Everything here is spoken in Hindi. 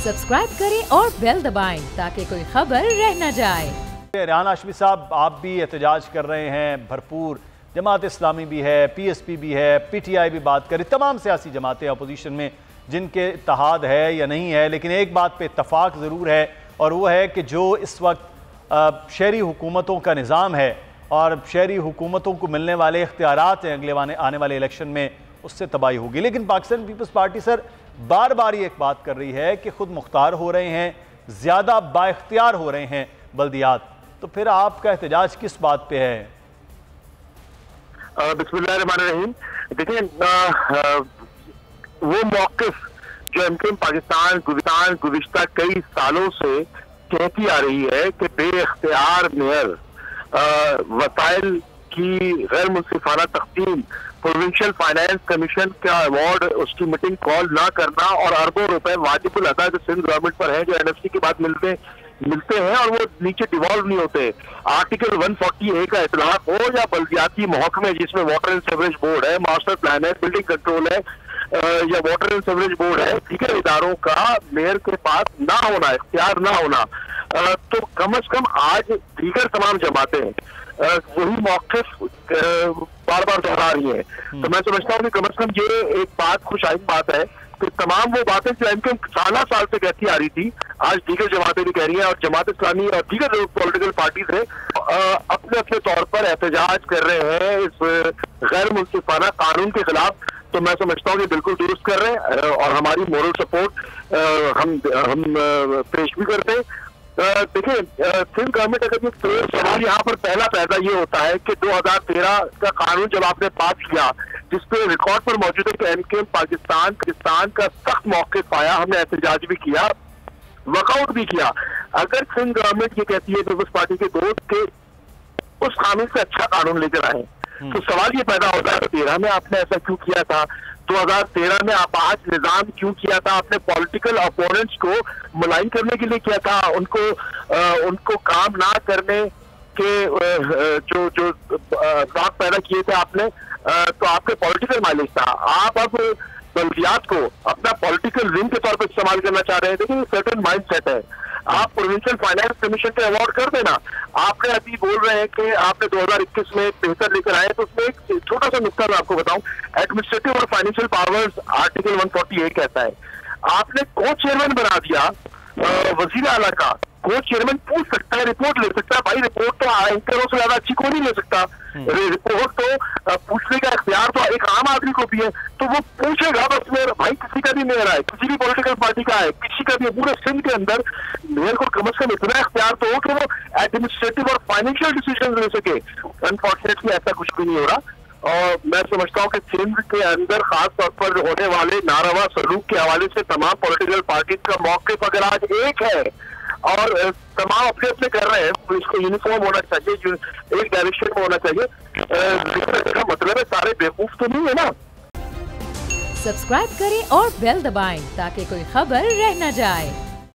सब्सक्राइब करें और बेल दबाएं ताकि कोई खबर रह न जाए। रेहान हाशमी साहब, आप भी एहतजाज कर रहे हैं भरपूर, जमात इस्लामी भी है, PSP भी है, PTI भी बात करे, तमाम सियासी जमातें अपोजिशन में जिनके इत्तेहाद है या नहीं है, लेकिन एक बात पे इत्तफाक ज़रूर है और वो है कि जो इस वक्त शहरी हुकूमतों का निज़ाम है और शहरी हुकूमतों को मिलने वाले इख्तियारात हैं अगले आने वाले इलेक्शन में, उससे तबाही होगी। लेकिन पाकिस्तान पीपल्स पार्टी सर बार बार ये एक बात कर रही है कि खुद मुख्तार हो रहे हैं, ज़्यादा बाइख्तियार हो रहे हैं बल्दियात, तो फिर आपका एहतजाज किस बात पे है? बिस्मिल्लाहिर्रहमानिर्रहीम। देखिए, वो मौक़िफ़ जो एमकेएम पाकिस्तान गुज़िश्ता कई सालों से कहती आ रही है कि बेइख्तियार मेयर, वसाइल की गैर मुनसिफाना तक़सीम, प्रोविंशियल फाइनेंस कमीशन का अवार्ड, उसकी मीटिंग कॉल ना करना और अरबों रुपए वाजिबुल अदा जो सिंध गवर्नमेंट पर है, जो NFC के बाद मिलते हैं और वो नीचे डिवॉल्व नहीं होते। आर्टिकल 140A का इतलाक हो या बल्दियाती महकमे जिसमें वाटर एंड सीवरेज बोर्ड है, मास्टर प्लान है, बिल्डिंग कंट्रोल है या वाटर एंड सीवरेज बोर्ड है, दीगर इदारों का मेयर के पास ना होना, इख्तियार ना होना, तो कम अज कम आज दीगर तमाम जमातें वही मौक़िफ़ बार बार दोहरा रही है। तो मैं समझता हूँ कि कम अज कम ये एक बात खुशाइन बात है कि तमाम वो बातें जो एमकेएम साल से कहती आ रही थी, आज दीगर जमातें भी कह रही हैं और जमात इस्लामी और दीगर जो पॉलिटिकल पार्टीज हैं अपने अपने तौर पर एहतजाज कर रहे हैं इस गैर मुनसिफाना कानून के खिलाफ। तो मैं समझता हूँ कि बिल्कुल दुरुस्त कर रहे हैं और हमारी मोरल सपोर्ट हम पेश भी करते हैं। देखिए, सिंध गवर्नमेंट अगर ये सवाल यहाँ पर पहला पैदा ये होता है कि 2013 का कानून जब आपने पास किया, जिसपे रिकॉर्ड पर मौजूद है कि एमकेएम पाकिस्तान का सख्त मौक़िफ़ आया, हमने एहतजाज भी किया, वर्कआउट भी किया। अगर सिंध गवर्नमेंट ये कहती है पीपल्स पार्टी के दोस्त के उस कानून से अच्छा कानून लेकर आए, तो सवाल ये पैदा होता है 2013 में आपने ऐसा क्यों किया था, 2013 में आप आज निजाम क्यों किया था, आपने पॉलिटिकल अपोनेंट्स को मुलायम करने के लिए किया था, उनको काम ना करने के जो बात पैदा किए थे आपने, तो आपके पॉलिटिकल माइलेज था। आप अब बल्दियात को अपना पॉलिटिकल विंग के तौर पर इस्तेमाल करना चाह रहे हैं। देखिए, सर्टेन माइंड सेट है। आप प्रोविंशियल फाइनेंस कमीशन के अवार्ड कर देना। आपने अभी बोल रहे हैं कि आपने 2021 में बेहतर लेकर आए, तो उसमें एक छोटा सा नुक्ता मैं आपको बताऊं, एडमिनिस्ट्रेटिव और फाइनेंशियल पावर्स आर्टिकल 148 कहता है, आपने को चेयरमैन बना दिया वजीर आला का। को चेयरमैन पूछ सकता है, रिपोर्ट ले सकता है। भाई रिपोर्ट तो एंकरों से ज्यादा अच्छी कोई नहीं ले सकता। रिपोर्ट तो पूछने का इख्तियार तो एक आम आदमी को भी है, तो वो पूछेगा। बस मेयर भाई किसी का भी मेयर है, किसी भी पॉलिटिकल पार्टी का है, किसी का भी, पूरे सिंध के अंदर मेयर को कम से कम इतना इख्तियार तो हो कि वो एडमिनिस्ट्रेटिव और फाइनेंशियल डिसीजन ले सके। अनफॉर्चुनेटली ऐसा कुछ भी नहीं हो रहा और मैं समझता हूँ कि सिंध के अंदर खास तौर पर होने वाले नारवा सलूक के हवाले से तमाम पॉलिटिकल पार्टी का मौक़िफ़ अगर आज एक है और तमाम अपने अपने कर रहे हैं, तो इसको यूनिफॉर्म होना चाहिए, एक डायरेक्शन में होना चाहिए। इसका मतलब है सारे बेवकूफ तो नहीं है ना। सब्सक्राइब करें और बेल दबाएं ताकि कोई खबर रह न जाए।